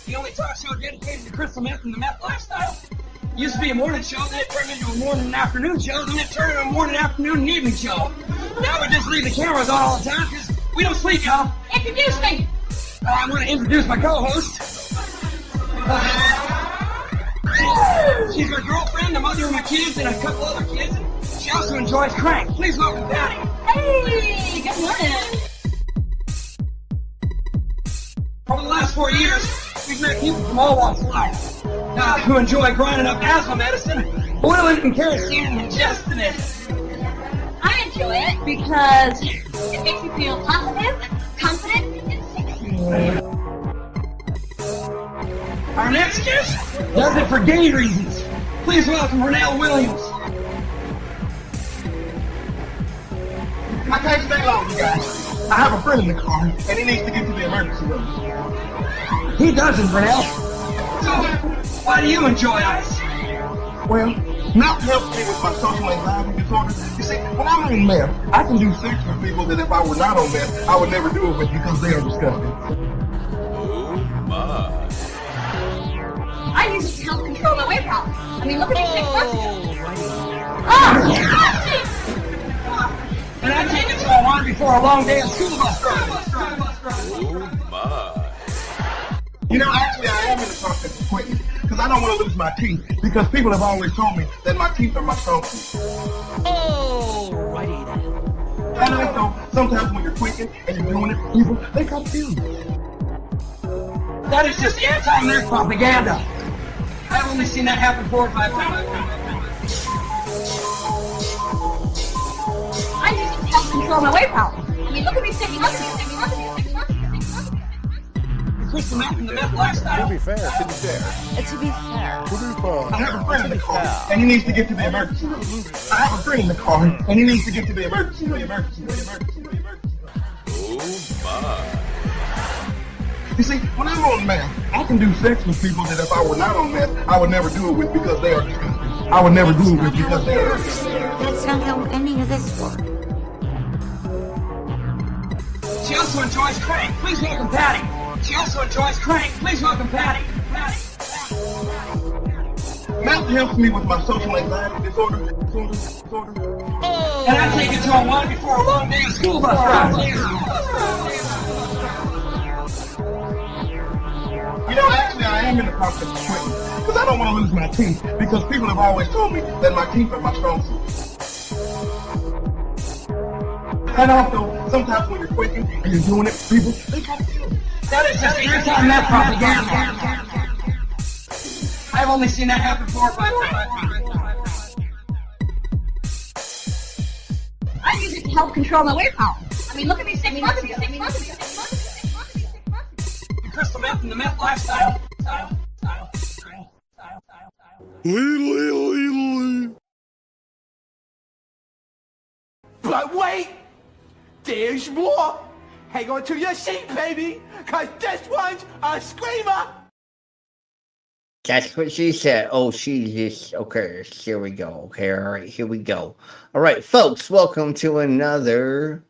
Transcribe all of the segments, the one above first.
the only talk show dedicated to crystal meth and the meth lifestyle. Used to be a morning show, then it turned into a morning and afternoon show, then it turned into a morning, afternoon, and evening show. Now we just leave the cameras on all the time because we don't sleep, y'all. Introduce me. I want to introduce my co-host. She's my girlfriend, the mother of my kids, and a couple other kids. She also enjoys crank. Please welcome Patty. Hey, good morning. Over the last 4 years, we've met people from all walks of life who enjoy grinding up asthma medicine, boiling it in kerosene, and ingesting it. I enjoy it because it makes me feel positive, confident, and sexy. Our next guest does it for gay reasons. Please welcome Renelle Williams. I can't stay long, you guys. I have a friend in the car, and he needs to get to the emergency room. He doesn't, Renelle. So, why do you enjoy ice? Well, meth helps me with my social anxiety disorder. You see, when I'm on meth, I can do sex with people that if I were not on meth, I would never do it with because they are disgusting. Oh my. I use it to help control my weight problem. I mean, look at me 6 months ago. And I take it so I want before a long day of school bus drive. Oh my. You know, actually, I am in the process of quitting because I don't want to lose my teeth because people have always told me that my teeth are my strong suit. Alrighty then. And I know sometimes when you're quitting and you're doing it, people, they confuse you. That is just anti-nerd propaganda. I've only seen that happen 4 or 5 times. I use it to help control my weight problem. I mean, look at me 6 months ago. The crystal meth and the meth lifestyle. To be fair. I have a friend in the car, and he needs to get to the emergency room. I have a friend in the car, and he needs to get to the emergency room. Oh my. You see, when I'm on meth, I can do sex with people that if I were not on meth, I would never do it with because they are disgusting. I would never do it with because they are disgusting. That's not how any of this works. She also enjoys crank. Please welcome Patty. She also enjoys crank. Please welcome Patty. Meth helps me with my social anxiety disorder. And I take it so I want before a long day of school bus drive. You know, actually, I am in the process of quitting because I don't want to lose my teeth because people have always told me that my teeth are my strong suit. And also, sometimes when you're quitting and you're doing it, people, they confuse you. That is just anti-meth propaganda. I've only seen that happen 4 or 5 times. I use it to help control my weight problem. I mean, look at me 6 months ago. The crystal meth and the meth lifestyle. But wait, there's more. Hang on to your seat, baby, cause this one's a screamer. That's what she said. Oh, she just, okay, here we go. Okay, all right, here we go. All right, folks, welcome to another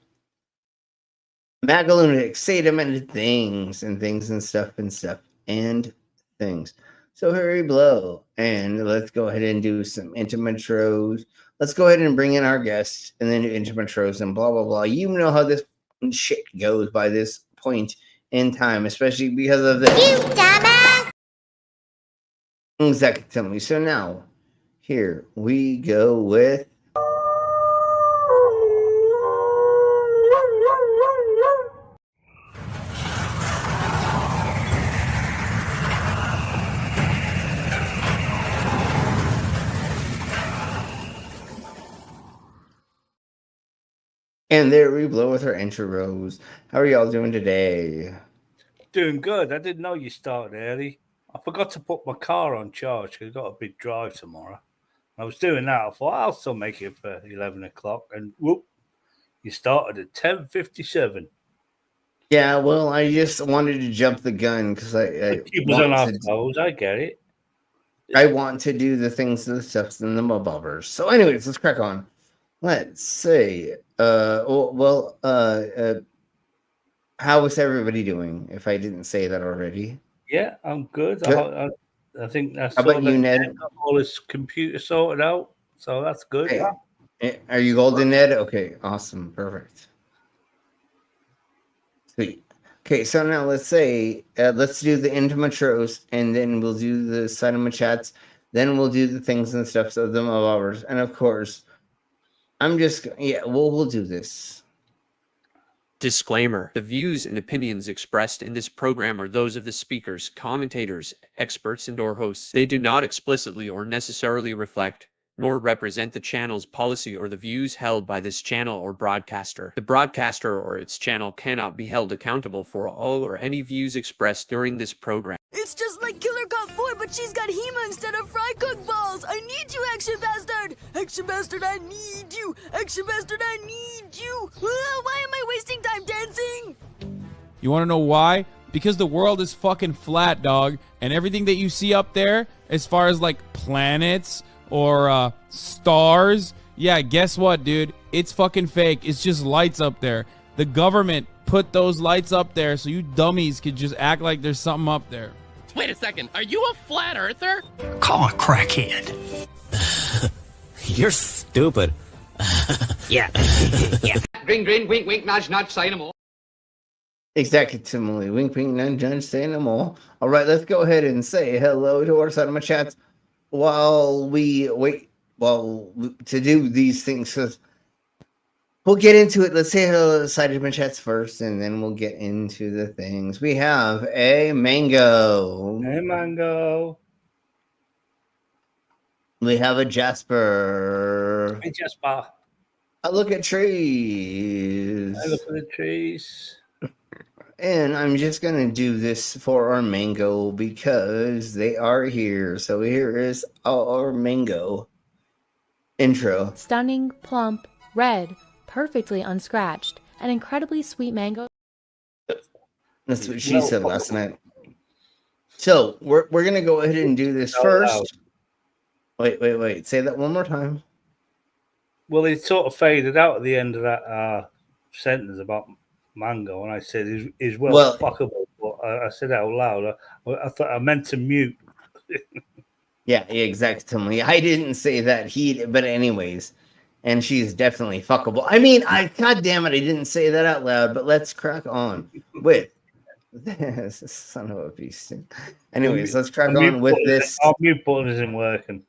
MAGA Lunatics, say demented things and things and stuff and stuff and things. So here we blow, and let's go ahead and do some intros. Let's go ahead and bring in our guests and then do intros and blah, blah, blah. You know how this shit goes by this point in time, especially because of the You dumbass! Exactly. So now, here we go with and there we blow with our intros. How are y'all doing today? Doing good. I didn't know you started early. I forgot to put my car on charge. I've got a big drive tomorrow. I was doing that. I thought I'll still make it for 11 o'clock. And whoop, you started at 10:57. Yeah, well, I just wanted to jump the gun because I Keep us on our toes. I get it. I want to do the things and the stuffs and the mobbers. So, anyways, let's crack on. Let's see. How was everybody doing? If I didn't say that already. Yeah, I'm good. Good. I think that's How about you, Ned? got all his computer sorted out, so that's good. Hey, are you golden, Ned? Okay, awesome, perfect. Sweet. Okay, so now let's say let's do the intimatros, and then we'll do the cinema chats. Then we'll do the things and stuff of them of ours, and of course, we'll do this. Disclaimer: the views and opinions expressed in this program are those of the speakers, commentators, experts, and/or hosts. They do not explicitly or necessarily reflect nor represent the channel's policy or the views held by this channel or broadcaster. The broadcaster or its channel cannot be held accountable for all or any views expressed during this program. It's just like Killer Got 4, but she's got Hema instead of fry cook balls. I need you, Action Bastard! Action Bastard, I need you! Action Bastard, I need you! Why am I wasting time dancing? You want to know why? Because the world is fucking flat, dog. And everything that you see up there, as far as like planets or stars, yeah, guess what, dude? It's fucking fake. It's just lights up there. The government put those lights up there so you dummies could just act like there's something up there. Wait a second, are you a flat earther? Call a crackhead. You're stupid. Yeah. Yeah. Grin, grin, wink, wink, nudge, nudge, say no more. Exactly, Timely. Wink, wink, nudge, nudge, say no more. All right, let's go ahead and say hello to our cinema chats while we wait. Well, to do these things, because we'll get into it. Let's say hello to cinema chats first, and then we'll get into the things. We have a Mango. Hey, Mango. We have a Jasper. Hey, Jasper. I look at trees. I look at the trees. And I'm just going to do this for our Mango because they are here. So here is our Mango intro. Stunning, plump, red, perfectly unscratched, an incredibly sweet mango. That's what she said last night. So we're going to go ahead and do this first. Wait. Say that one more time. Well, it sort of faded out at the end of that sentence about Mango, and I said is well fuckable, but I said it out loud. I thought I meant to mute. Yeah, exactly. I didn't say that but anyways, and she's definitely fuckable. I mean, God damn it, I didn't say that out loud. But let's crack on with this son of a beast. Anyways, let's crack on with this. Our mute button isn't working.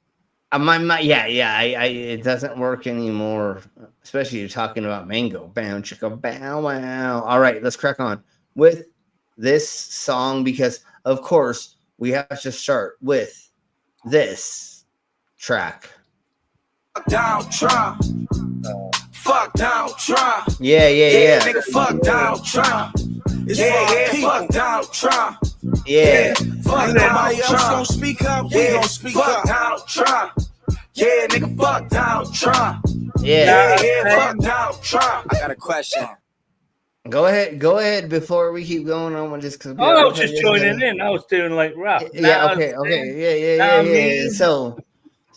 It doesn't work anymore, especially you're talking about Mango. Bow, chicka, bow, wow. All right, let's crack on with this song because, of course, we have to start with this track. Down, try. Fuck down, try. Yeah. Nigga, fuck down, try. Fuck down, try. Yeah. Fuck nobody else gon' speak up. We gon' speak up. Down, try. Yeah, nigga, fuck down, try. Yeah. Fuck down, try. I got a question. Go ahead before we keep going on with this. I was just joining in. I was doing like rap. Yeah, okay. Yeah.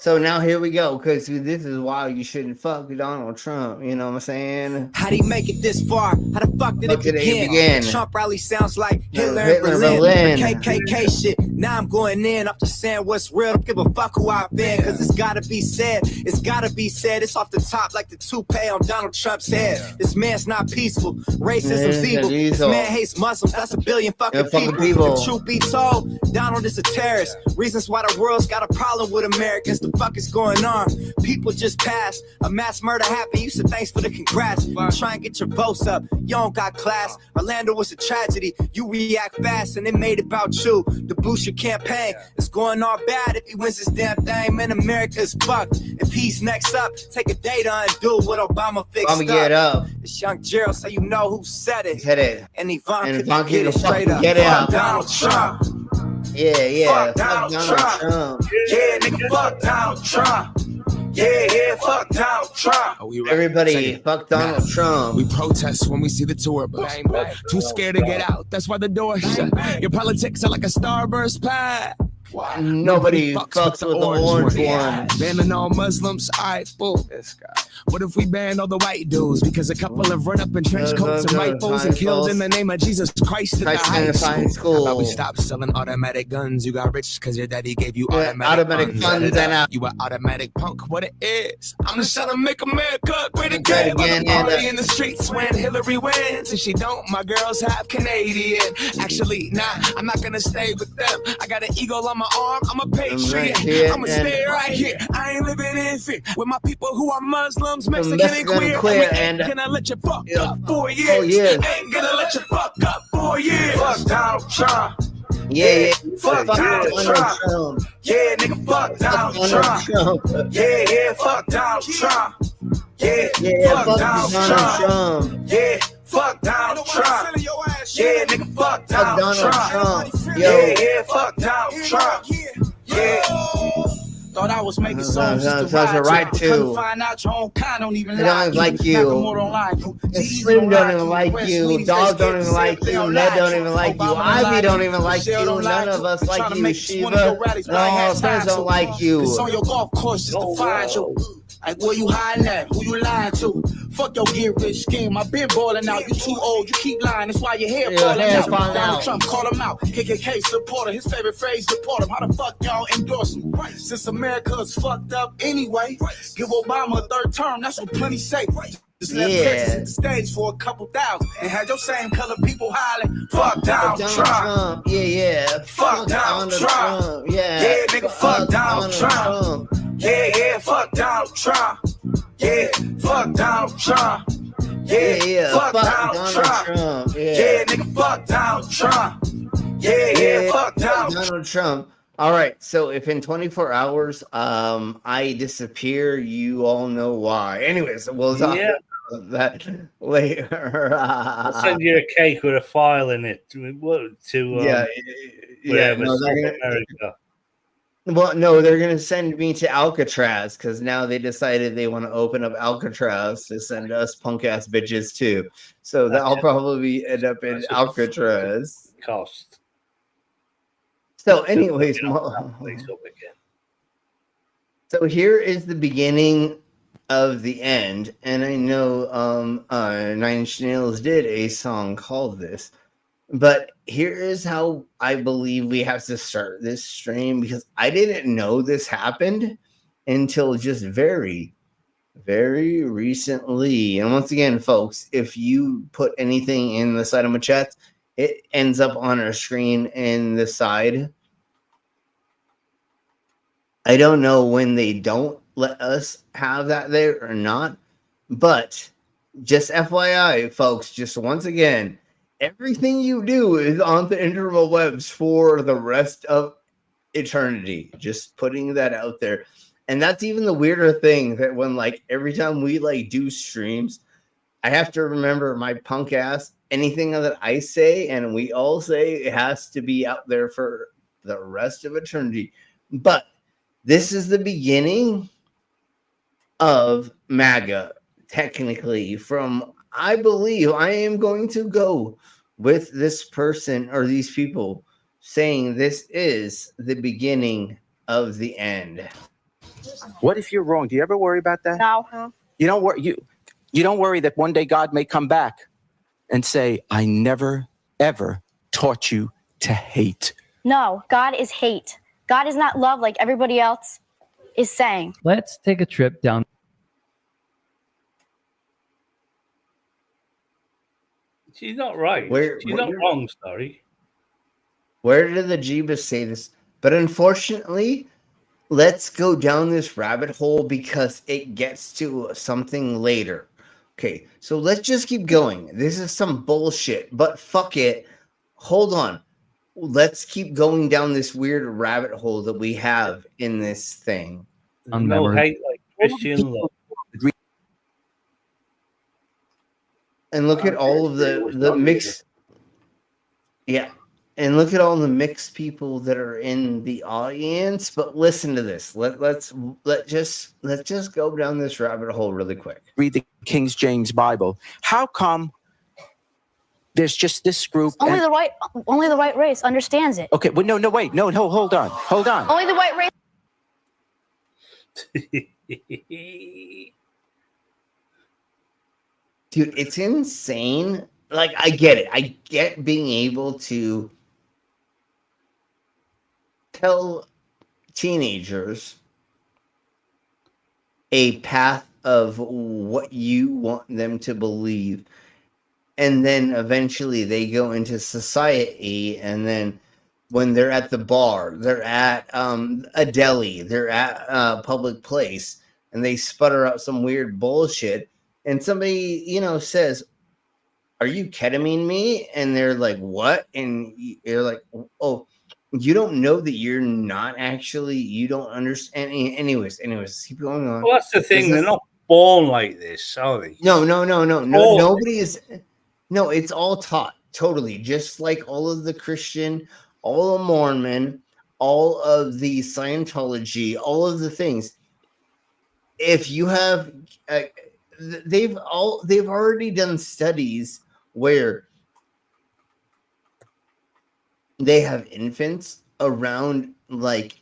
So now here we go, because this is why you shouldn't fuck with Donald Trump. You know what I'm saying? How'd he make it this far? How the fuck did it begin? Trump rally sounds like Hitler in Berlin. KKK shit. Now I'm going in. I'm just saying what's real. Don't give a fuck who I've been, because it's gotta be said. It's gotta be said. It's off the top like the toupee on Donald Trump's head. This man's not peaceful. Racism's evil. This man hates Muslims. That's a billion fucking people. If truth be told, Donald is a terrorist. Reasons why the world's got a problem with Americans. The fuck is going on? People just passed. A mass murder happened. You said thanks for the congrats. Try and get your votes up. You don't got class. Orlando was a tragedy. You react fast and it made it about you. The boost your campaign. It's going all bad if he wins this damn thing. Man, America is fucked. If he's next up, take a day to undo what Obama fixed up. Get up. It's young Gerald, so you know who said it. Hit it. And Ivanka get it straight up. Get out. Donald Trump. Yeah. Fuck Donald Trump. Yeah, nigga, fuck Donald Trump. Yeah, fuck Donald Trump. Everybody, fuck Donald Trump. We protest when we see the tour bus. Too scared to get out. That's why the door's shut. Your politics are like a starburst pie. Nobody fucks with the orange one. Banning all Muslims. All right, fool. This guy. What if we ban all the white dudes? Because a couple have run up in trench coats and rifles and killed in the name of Jesus Christ at the high school. How about we stop selling automatic guns? You got rich because your daddy gave you automatic guns. You an automatic punk. What it is? I'm just trying to make America great again. Party in the streets when Hillary wins. If she don't, my girls have Canadian. Actually, nah, I'm not gonna stay with them. I got an eagle on my arm. I'm a patriot. I'ma stay right here. I ain't living in fear with my people who are Muslims, Mexican and queer. And gonna let you fuck up 4 years. Ain't gonna let you fuck up 4 years. Fuck Donald Trump. Yeah. Fuck Donald Trump. Yeah, nigga, fuck Donald Trump. Yeah, fuck Donald Trump. Yeah, fuck Donald Trump. Yeah, fuck Donald Trump. Yeah, nigga, fuck Donald Trump. Yeah, fuck Donald Trump. Yeah. Thought I was making songs just to right to. Couldn't find out your own kind don't even like you. Slim don't even like you. Dog don't even like you. Ned don't even like you. Ivy don't even like you. None of us like you. Shiva. No, our friends don't like you. It's on your golf course just to find you. Like, where you hiding at? Who you lying to? Fuck your get rich scheme. I been balling out. You too old. You keep lying. That's why your hair falling out. Donald Trump, call him out. KKK supporter. His favorite phrase, support him. How the fuck y'all endorse him? Since America's fucked up anyway. Give Obama a third term. That's what plenty say. Just left Texas at the stage for a couple thousand and had your same color people hollering. Fuck Donald Trump. Yeah. Fuck Donald Trump. Yeah, nigga, fuck Donald Trump. Yeah, fuck Donald Trump. Yeah, fuck Donald Trump. Yeah, fuck Donald Trump. Yeah, nigga, fuck Donald Trump. Yeah, fuck Donald Trump. All right, so if in 24 hours I disappear, you all know why. Anyways, we'll talk about that later. I'll send you a cake with a file in it to America. Well, no, they're going to send me to Alcatraz because now they decided they want to open up Alcatraz to send us punk-ass bitches too. So that'll probably end up in Alcatraz. Cost. So anyways, so here is the beginning of the end. And I know Nine Inch Nails did a song called this. But here is how I believe we have to start this stream because I didn't know this happened until just very, very recently. And once again, folks, if you put anything in the side of my chat, it ends up on our screen in the side. I don't know when they don't let us have that there or not, but just FYI, folks, just once again, everything you do is on the interval webs for the rest of eternity. Just putting that out there. And that's even the weirder thing that when every time we do streams, I have to remember my punk ass, anything that I say and we all say, it has to be out there for the rest of eternity. But this is the beginning of MAGA, technically, from I believe I am going to go with this person or these people saying this is the beginning of the end. What if you're wrong? Do you ever worry about that? No. You don't worry. You don't worry that one day God may come back and say, "I never ever taught you to hate." No, God is hate. God is not love like everybody else is saying. Let's take a trip down. She's not right. She's not wrong, sorry. Where did the Jeebus say this? But unfortunately, let's go down this rabbit hole because it gets to something later. Okay, so let's just keep going. This is some bullshit, but fuck it. Hold on. Let's keep going down this weird rabbit hole that we have in this thing. No hate like Christian love. And look at all of the mix. Yeah. And look at all the mixed people that are in the audience. But listen to this. Let's just go down this rabbit hole really quick. Read the King James Bible. How come there's just this group? Only the white race understands it. Okay, well, no, wait, no, hold on. Only the white race. Dude, it's insane. Like, I get it. I get being able to tell teenagers a path of what you want them to believe. And then eventually they go into society, and then when they're at the bar, they're at a deli, they're at a public place, and they sputter out some weird bullshit, and somebody, says, "Are you ketamine me?" And they're like, "What?" And you're like, "Oh, you don't know that you're not actually, you don't understand." Anyways, keep going on. Well, that's the thing. They're not born like this, are they? No. Nobody is. No, it's all taught totally, just like all of the Christian, all of Mormon, all of the Scientology, all of the things. If you have, they've already done studies where they have infants around like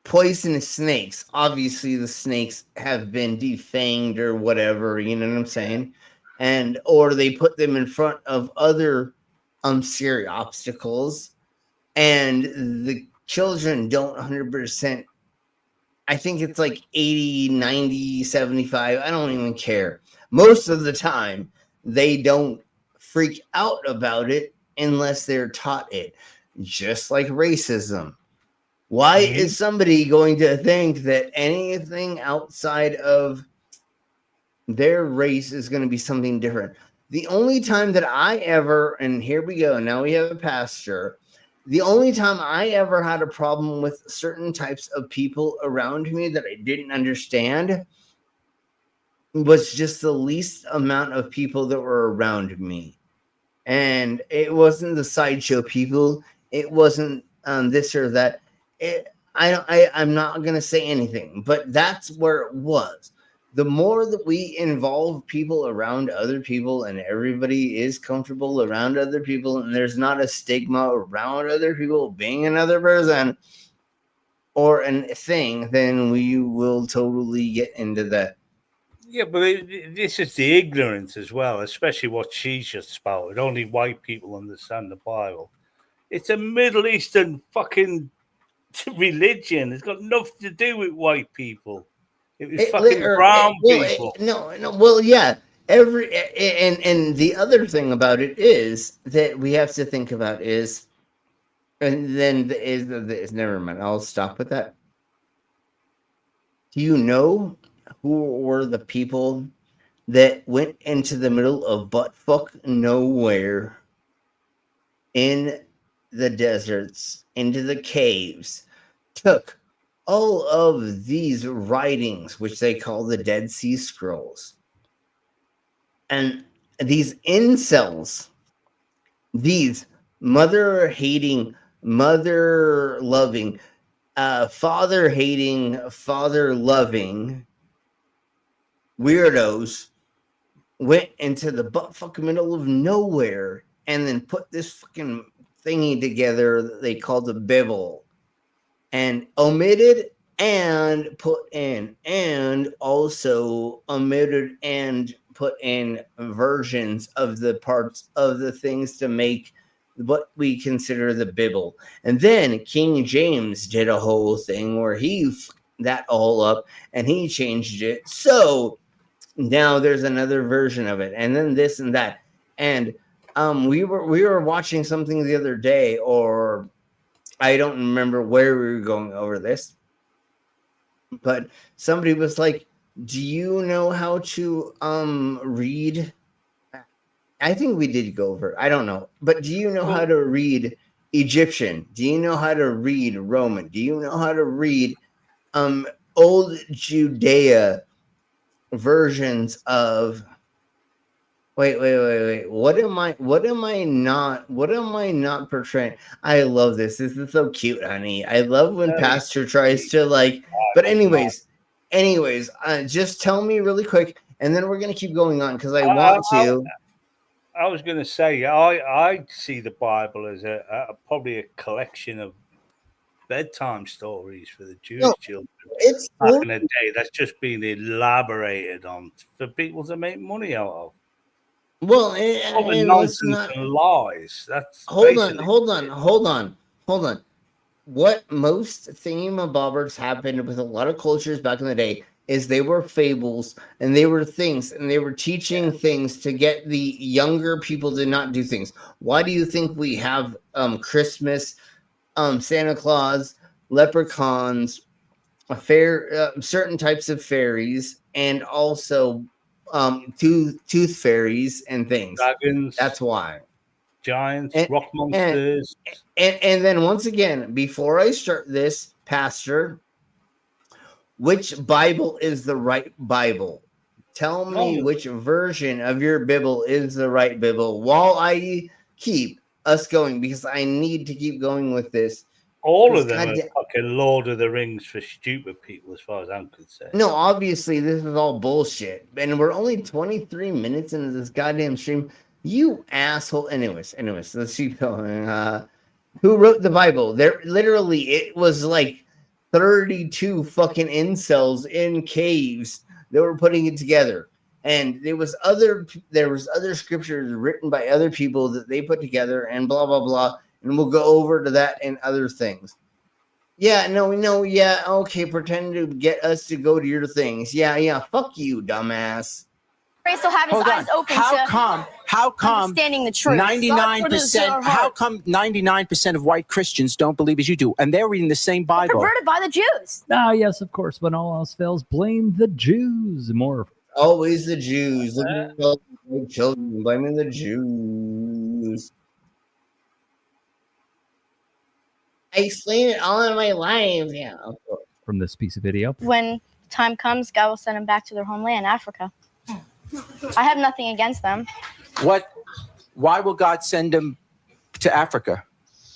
poisonous snakes. Obviously, the snakes have been defanged or whatever. You know what I'm saying? Or they put them in front of other scary obstacles, and the children don't 100%. I think it's like 80, 90, 75. I don't even care. Most of the time, they don't freak out about it unless they're taught it. Just like racism. Why is somebody going to think that anything outside of their race is going to be something different? The only time that I ever, and here we go, now we have a pastor. The only time I ever had a problem with certain types of people around me that I didn't understand was just the least amount of people that were around me. And it wasn't the sideshow people. It wasn't this or that. I'm not going to say anything, but that's where it was. The more that we involve people around other people, and everybody is comfortable around other people, and there's not a stigma around other people being another person or a thing, then we will totally get into that. Yeah, but this is the ignorance as well, especially what she's just spouted. Only white people understand the Bible. It's a Middle Eastern fucking religion. It's got nothing to do with white people. It was fucking brown people. Well, yeah. And the other thing about it is that we have to think about is, and then is never mind. I'll stop with that. Do you know who were the people that went into the middle of buttfuck nowhere in the deserts, into the caves, took all of these writings, which they call the Dead Sea Scrolls, and these incels, these mother-hating, mother-loving, father-hating, father-loving weirdos went into the buttfuck middle of nowhere and then put this fucking thingy together that they called the Bible, and omitted and put in, and also omitted and put in versions of the parts of the things to make what we consider the Bible. And then King James did a whole thing where he f***ed that all up and he changed it. So now there's another version of it, and then this and that. And we were watching something the other day, or I don't remember where we were going over this, but somebody was like, do you know how to read? I think we did go over it. I don't know. But do you know how to read Egyptian? Do you know how to read Roman? Do you know how to read old Judea versions of wait. What am I not portraying? I love this. This is so cute, honey. I love when Pastor tries to like, but anyways, just tell me really quick, and then we're gonna keep going on because I want to. I was going to say, I see the Bible as probably a collection of bedtime stories for the Jewish No, children it's back cool. in the day. That's just been elaborated on for people to make money out of. Well, All the and let's nonsense not and lies. That's hold on, basically hold on. What most thingamabobbers happened with a lot of cultures back in the day is they were fables and they were things and they were teaching things to get the younger people to not do things. Why do you think we have Christmas, Santa Claus, leprechauns, certain types of fairies, and also tooth fairies and things? dragons, That's why. giants, And, rock monsters. and then once again, before I start this, Pastor, which Bible is the right Bible? Tell me which version of your Bible is the right Bible while I keep us going, because I need to keep going with this. All of them are fucking Lord of the Rings for stupid people, as far as I'm concerned. No, obviously this is all bullshit, and we're only 23 minutes into this goddamn stream. You asshole. Anyways, let's keep going. Who wrote the Bible? There, literally, it was like 32 fucking incels in caves that were putting it together, and there was other scriptures written by other people that they put together, and blah blah blah. And we'll go over to that and other things. Yeah, no, yeah, okay, pretend to get us to go to your things. Yeah, fuck you, dumbass. Ray still have his Hold eyes on. open How come understanding the truth. 99%? How come 99% of white Christians don't believe as you do, and they're reading the same Bible? Perverted by the Jews. Ah, yes, of course. When all else fails, blame the Jews. More. Always the Jews. Look at all the children blaming the Jews. I explain it all in my life. Yeah. From this piece of video. When time comes, God will send them back to their homeland, Africa. I have nothing against them. Why will God send them to Africa?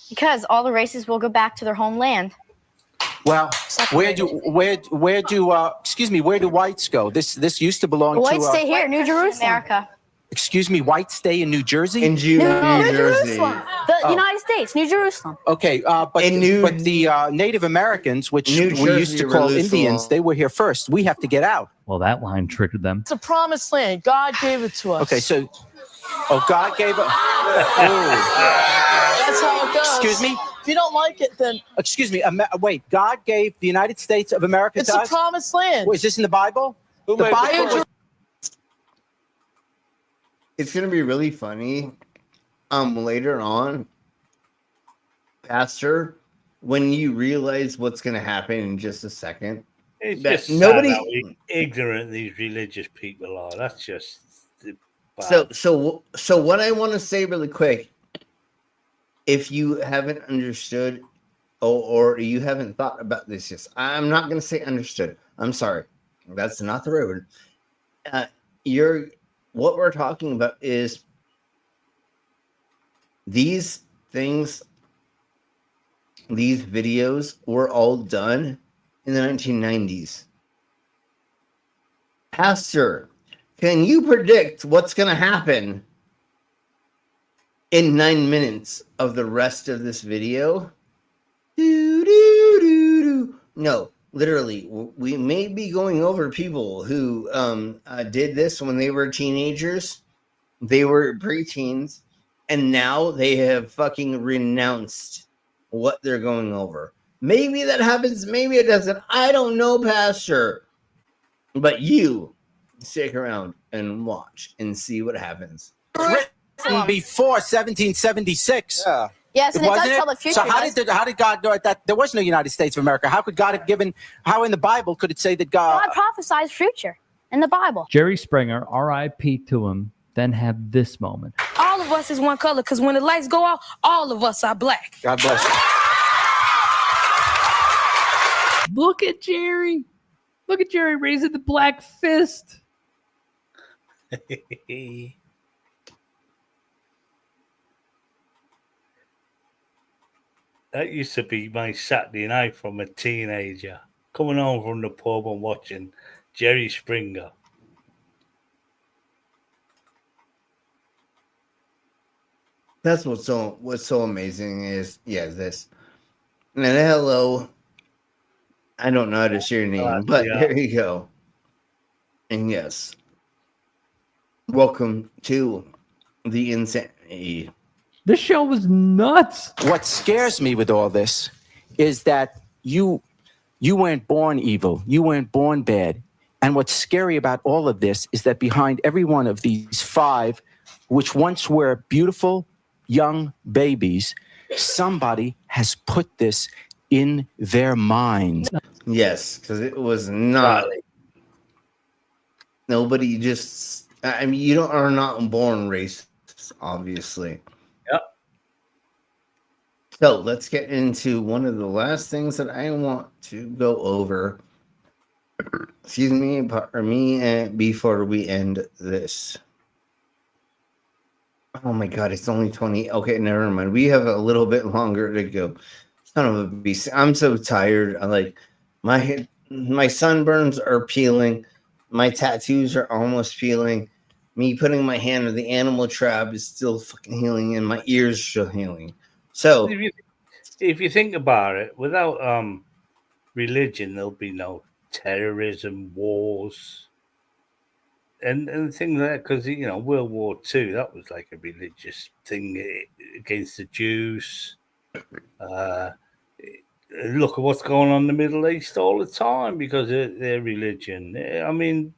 Because all the races will go back to their homeland. Well, where do whites go? This used to belong to Whites stay here, New Jerusalem, America. Excuse me, whites stay in New Jersey? In New Jersey. Jerusalem. The United States, New Jerusalem. Okay, but the Native Americans, which we used to call Indians, they were here first. We have to get out. Well, that line triggered them. It's a promised land. God gave it to us. Okay, so, God gave it. That's how it goes. Excuse me? If you don't like it, then. Excuse me. Wait, God gave the United States of America to us? It's a promised land. Wait, is this in the Bible? The Bible. It's gonna be really funny. Later on, Pastor, when you realize what's gonna happen in just a second. It's just nobody how ignorant these religious people are. That's just bad. So what I want to say really quick, if you haven't understood or you haven't thought about this, yes, I'm not gonna say understood. I'm sorry, that's not the right word. What we're talking about is these things, these videos were all done in the 1990s. Pastor, can you predict what's going to happen in 9 minutes of the rest of this video? No. Literally, we may be going over people who did this when they were teenagers, they were preteens, and now they have fucking renounced what they're going over. Maybe that happens, maybe it doesn't. I don't know, Pastor. But you stick around and watch and see what happens. Before 1776. Yeah. Yes, and it does tell the future. So how did God know that there was no United States of America? How could God have given? How in the Bible could it say that God prophesies future in the Bible? Jerry Springer, R.I.P. to him, then had this moment. All of us is one color, because when the lights go out, all of us are black. God bless you. Look at Jerry. Look at Jerry raising the black fist. That used to be my Saturday night from a teenager, coming home from the pub and watching Jerry Springer. That's what's so amazing is this. And hello. I don't know how to say your name, but here you go. And yes, welcome to the insanity. This show was nuts. What scares me with all this is that you weren't born evil. You weren't born bad. And what's scary about all of this is that behind every one of these 5, which once were beautiful young babies, somebody has put this in their mind. Yes, because it was not. Nobody just. I mean, you are not born racist, obviously. Yep. So let's get into one of the last things that I want to go over. Excuse me, before we end this. Oh my God, it's only 20. Okay, never mind. We have a little bit longer to go. Son of a beast. I'm so tired. I like my sunburns are peeling. My tattoos are almost peeling. Me putting my hand in the animal trap is still fucking healing, and my ears still healing. So if you think about it, without religion, there'll be no terrorism, wars, and things like that. Because World War II, that was like a religious thing against the Jews. Look at what's going on in the Middle East all the time because of their religion. I mean,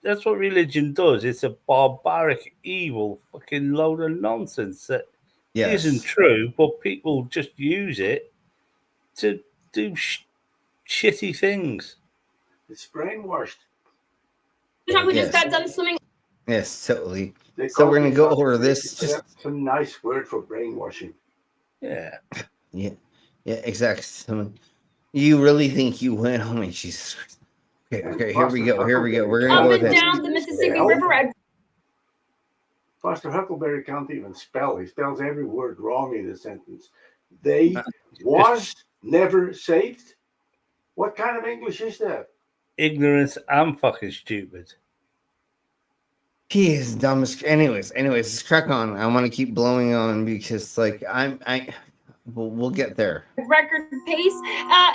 that's what religion does. It's a barbaric, evil, fucking load of nonsense that isn't true, but people just use it to do shitty things. It's brainwashed. We just got done swimming. Yes, totally. So we're gonna go over this. That's a nice word for brainwashing. Yeah. Yeah, exactly. You really think you win? Oh my Jesus. Okay, here we go. We're gonna go with this. Down the Mississippi River. Foster Huckleberry can't even spell. He spells every word wrong in a sentence. They was never saved. What kind of English is that? Ignorance and fucking stupid. He is dumb as. Anyways, let's crack on. I want to keep blowing on because, like, we'll get there. Record pace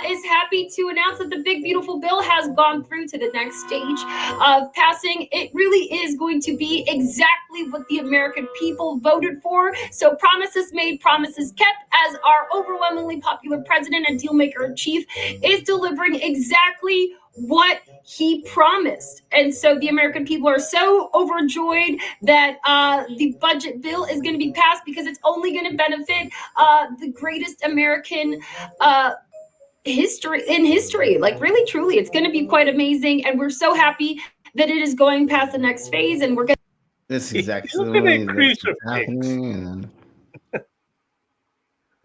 is happy to announce that the big beautiful bill has gone through to the next stage of passing. It really is going to be exactly what the American people voted for. So promises made, promises kept, as our overwhelmingly popular president and dealmaker in chief is delivering exactly what he promised. And so the American people are so overjoyed that the budget bill is going to be passed because it's only going to benefit the greatest American history. Like, really, truly, it's going to be quite amazing. And we're so happy that it is going past the next phase. And we're going to. This is actually happening.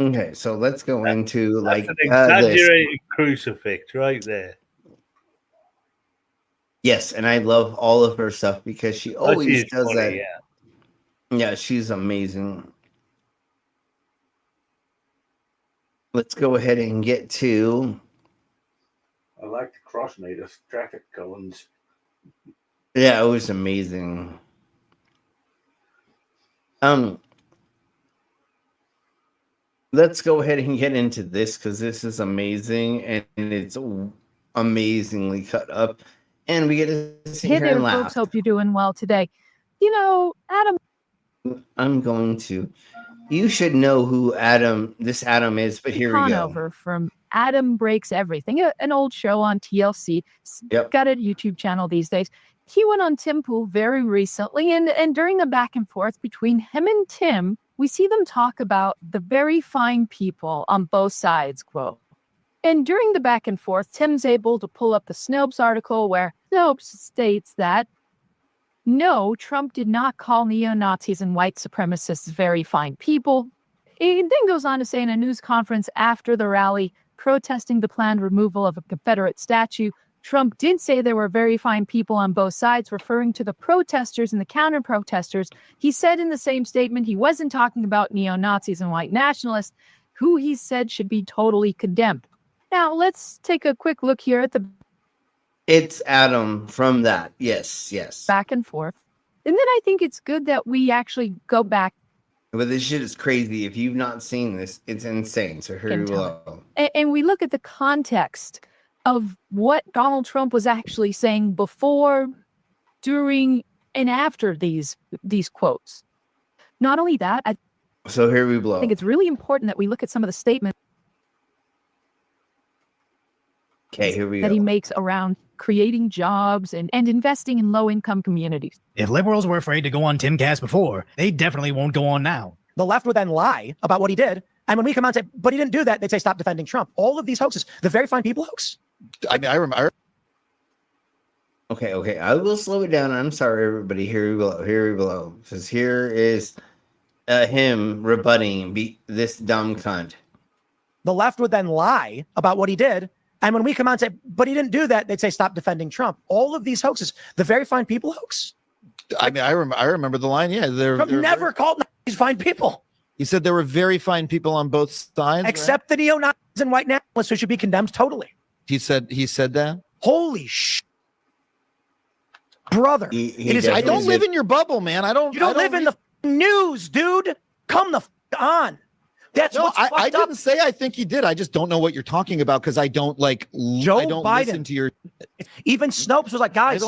Okay, so let's go into like an exaggerated crucifix right there. Yes, and I love all of her stuff because she always does funny, that. Yeah, she's amazing. Let's go ahead and get to. I like the cross made of traffic cones. Yeah, it was amazing. Let's go ahead and get into this because this is amazing and it's amazingly cut up. And we get to sit here and laugh. Folks, hope you're doing well today. Adam. I'm going to. You should know who this Adam is, but here we go. Over from Adam Breaks Everything, an old show on TLC. Yep. Got a YouTube channel these days. He went on Tim Pool very recently, and during the back and forth between him and Tim, we see them talk about the very fine people on both sides, quote. And during the back and forth, Tim's able to pull up the Snopes article where Snopes states that, no, Trump did not call neo-Nazis and white supremacists very fine people. He then goes on to say in a news conference after the rally, protesting the planned removal of a Confederate statue, Trump did say there were very fine people on both sides, referring to the protesters and the counter-protesters. He said in the same statement he wasn't talking about neo-Nazis and white nationalists, who he said should be totally condemned. Now, let's take a quick look here at the... It's Adam from that. Yes. Back and forth. And then I think it's good that we actually go back But this shit is crazy. If you've not seen this, it's insane. So here we go. And we look at the context of what Donald Trump was actually saying before, during, and after these quotes. Not only that, So here we blow. I think it's really important that we look at some of the statements here we that go. he makes around creating jobs and investing in low-income communities. If liberals were afraid to go on Timcast before, they definitely won't go on now. The left would then lie about what he did. And when we come out and say, but he didn't do that, they'd say, stop defending Trump. All of these hoaxes, the very fine people hoax. I mean, I remember. Okay. I will slow it down. I'm sorry, everybody. Here we go. Because here is him rebutting this dumb cunt. The left would then lie about what he did. And when we come out and say, but he didn't do that, they'd say, stop defending Trump. All of these hoaxes, the very fine people hoax. I mean, I remember the line. Yeah, Trump never called these fine people. He said there were very fine people on both sides, except the neo-Nazis and white nationalists who should be condemned totally. He said that. Holy shit, brother! I don't live in your bubble, man. You don't live in the news, dude. Come the on. That's no, what's I didn't say I think he did. I just don't know what you're talking about because I don't like. Joe I don't Biden. listen to your. Even Snopes was like, guys, I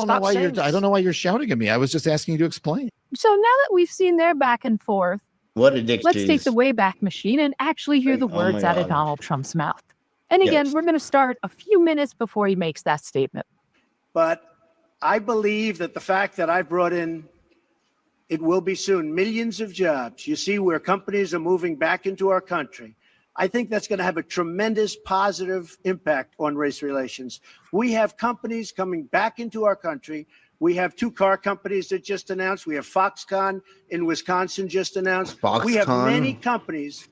don't know why you're shouting at me. I was just asking you to explain. So now that we've seen their back and forth, what a dick. Let's take the Wayback Machine and actually hear the words out of Donald Trump's mouth. And again, we're going to start a few minutes before he makes that statement. But I believe that the fact that I brought in, it will be soon, millions of jobs. You see where companies are moving back into our country. I think that's going to have a tremendous positive impact on race relations. We have companies coming back into our country. We have 2 car companies that just announced. We have Foxconn in Wisconsin just announced. We have many companies,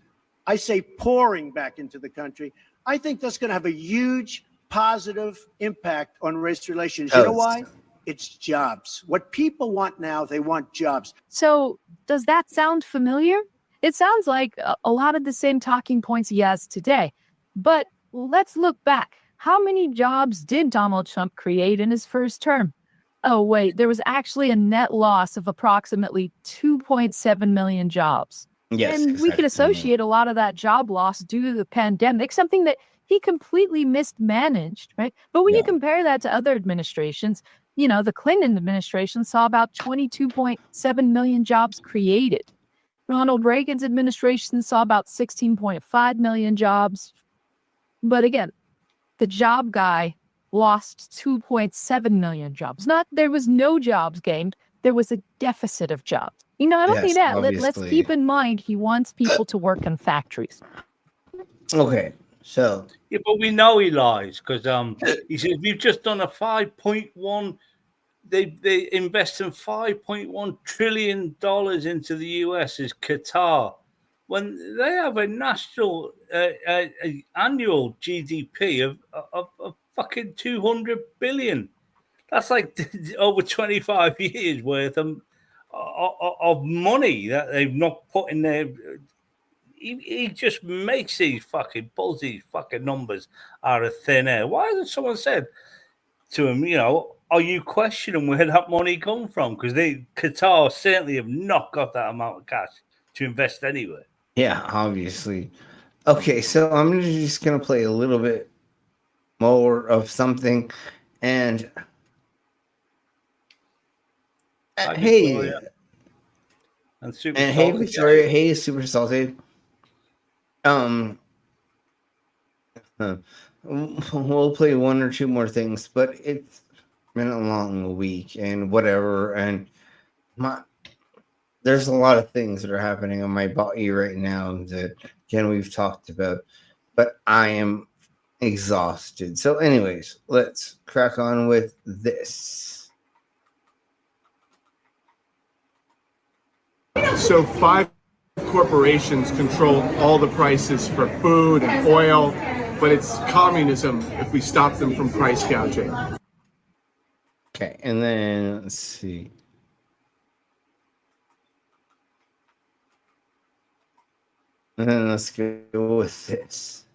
I say, pouring back into the country. I think that's going to have a huge positive impact on race relations. You know why? It's jobs. What people want now, they want jobs. So does that sound familiar? It sounds like a lot of the same talking points he has today. But let's look back. How many jobs did Donald Trump create in his first term? Oh, wait, there was actually a net loss of approximately 2.7 million jobs. Yes, and we could associate a lot of that job loss due to the pandemic, something that he completely mismanaged, right? But when you compare that to other administrations, you know, the Clinton administration saw about 22.7 million jobs created. Ronald Reagan's administration saw about 16.5 million jobs. But again, the job guy lost 2.7 million jobs. Not there was no jobs gained. There was a deficit of jobs. You know, not only that, let's keep in mind he wants people to work in factories. Okay, so. Yeah, but we know he lies because he says we've just done a 5.1. They invest in $5.1 trillion into the US as Qatar when they have a national annual GDP of fucking 200 billion. That's like over 25 years worth of money that they've not put in there. He just makes pulls these fucking numbers out of thin air. Why hasn't someone said to him, you know, are you questioning where that money come from? Because Qatar certainly have not got that amount of cash to invest anywhere. Yeah, obviously. Okay, so I'm just going to play a little bit more of something. And hey, and super hey, Victoria, hey, super salty. We'll play 1 or 2 more things, but it's been a long week and whatever. And there's a lot of things that are happening on my body right now that, again, we've talked about, but I am exhausted. So anyways, let's crack on with this. So 5 corporations control all the prices for food and oil, but it's communism if we stop them from price gouging. Okay, and then let's see. And then let's go with this.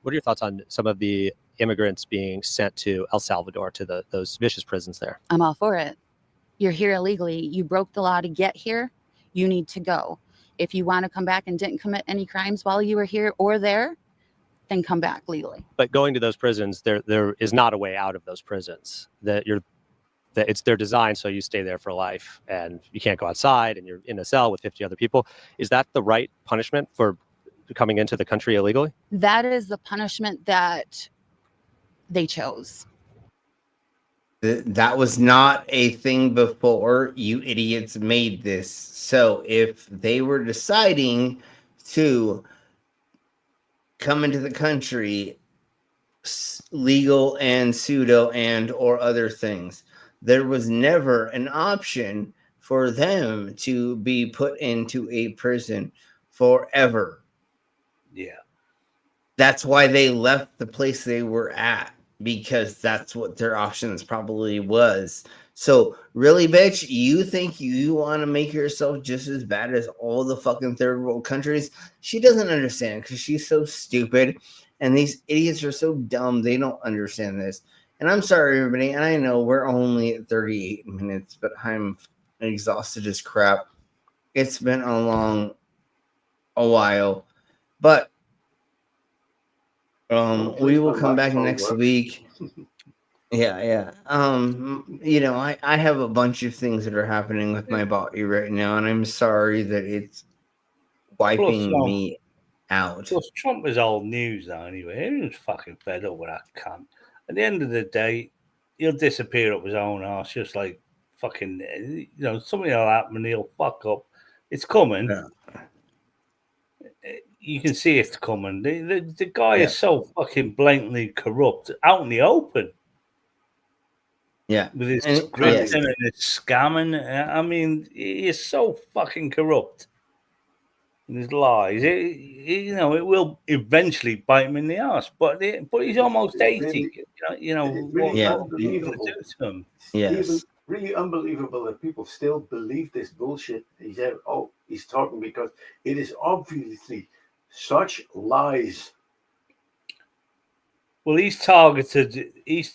What are your thoughts on some of the immigrants being sent to El Salvador, to those vicious prisons there? I'm all for it. You're here illegally. You broke the law to get here. you need to go. If you want to come back and didn't commit any crimes while you were here or there, then come back legally. But going to those prisons, there is not a way out of those prisons. They're designed so you stay there for life, and you can't go outside, and you're in a cell with 50 other people. Is that the right punishment for coming into the country illegally? That is the punishment that they chose. That was not a thing before. You idiots made this. So if they were deciding to come into the country legal and pseudo and or other things, there was never an option for them to be put into a prison forever. Yeah. That's why they left the place they were at, because that's what their options probably was. So really, bitch, you think you want to make yourself just as bad as all the fucking third world countries? She doesn't understand because she's so stupid, and these idiots are so dumb. They don't understand this. And I'm sorry, everybody. And I know we're only at 38 minutes, but I'm exhausted as crap. It's been a while, but we will come back next week. Yeah. You know, I have a bunch of things that are happening with my body right now, and I'm sorry that it's wiping me out. Plus, Trump is old news now anyway. Everyone's fucking fed up with that cunt. At the end of the day, he'll disappear up his own arse, just like fucking, you know, something will happen and he'll fuck up. It's coming. Yeah. You can see it's coming. The guy is so fucking blatantly corrupt, out in the open. Yeah. With his scripting and his scamming. I mean, he is so fucking corrupt. And his lies. You know, it will eventually bite him in the ass. But he's almost 80. You know what to do to him. Yes. Really unbelievable that people still believe this bullshit. He's talking, because it is obviously such lies. Well, he's targeted the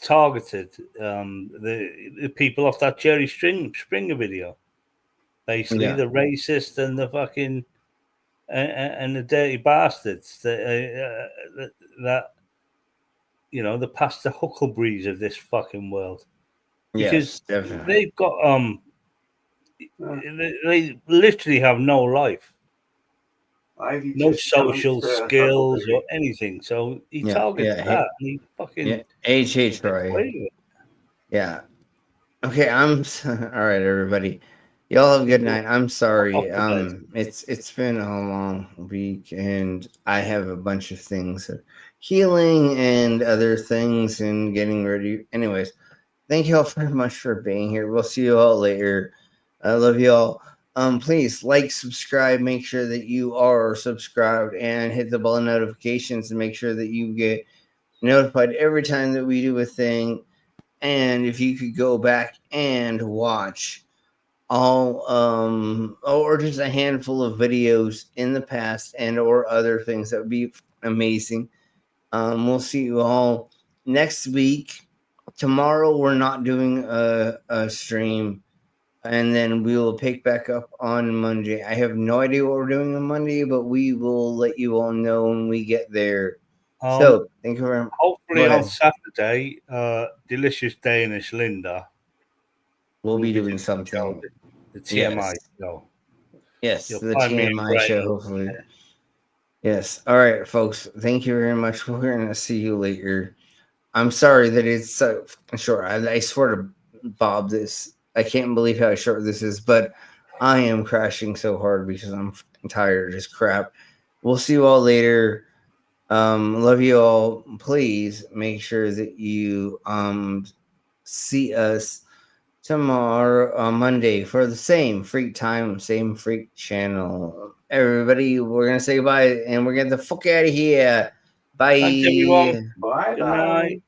people off that Jerry Springer video. Basically, the racist and the fucking and the dirty bastards that you know, the Pastor Huckleberries of this fucking world. Because they've got they literally have no life. No social skills or anything. So he targets that. And he fucking H.H. Roy. Yeah. Okay, all right, everybody. Y'all have a good night. I'm sorry. It's been a long week, and I have a bunch of things, healing and other things, and getting ready. Anyways, thank you all very much for being here. We'll see you all later. I love you all. Please like, subscribe, make sure that you are subscribed, and hit the bell notifications to make sure that you get notified every time that we do a thing. And if you could go back and watch all or just a handful of videos in the past and or other things, that would be amazing. We'll see you all next week. Tomorrow we're not doing a stream, and then we will pick back up on Monday. I have no idea what we're doing on Monday, but we will let you all know when we get there. So thank you very much. Hopefully on Saturday, Delicious Danish Linda will be doing something. The TMI show. Yes, the TMI show, hopefully. Yes. All right, folks. Thank you very much. We're going to see you later. I'm sorry that it's so short. I swear to Bob, I can't believe how short this is, but I am crashing so hard because I'm tired as crap. We'll see you all later. Love you all. Please make sure that you see us tomorrow on Monday for the same freak time, same freak channel. Everybody, we're gonna say goodbye and we're getting the fuck out of here. Bye. Thanks, everyone. Bye. Good night.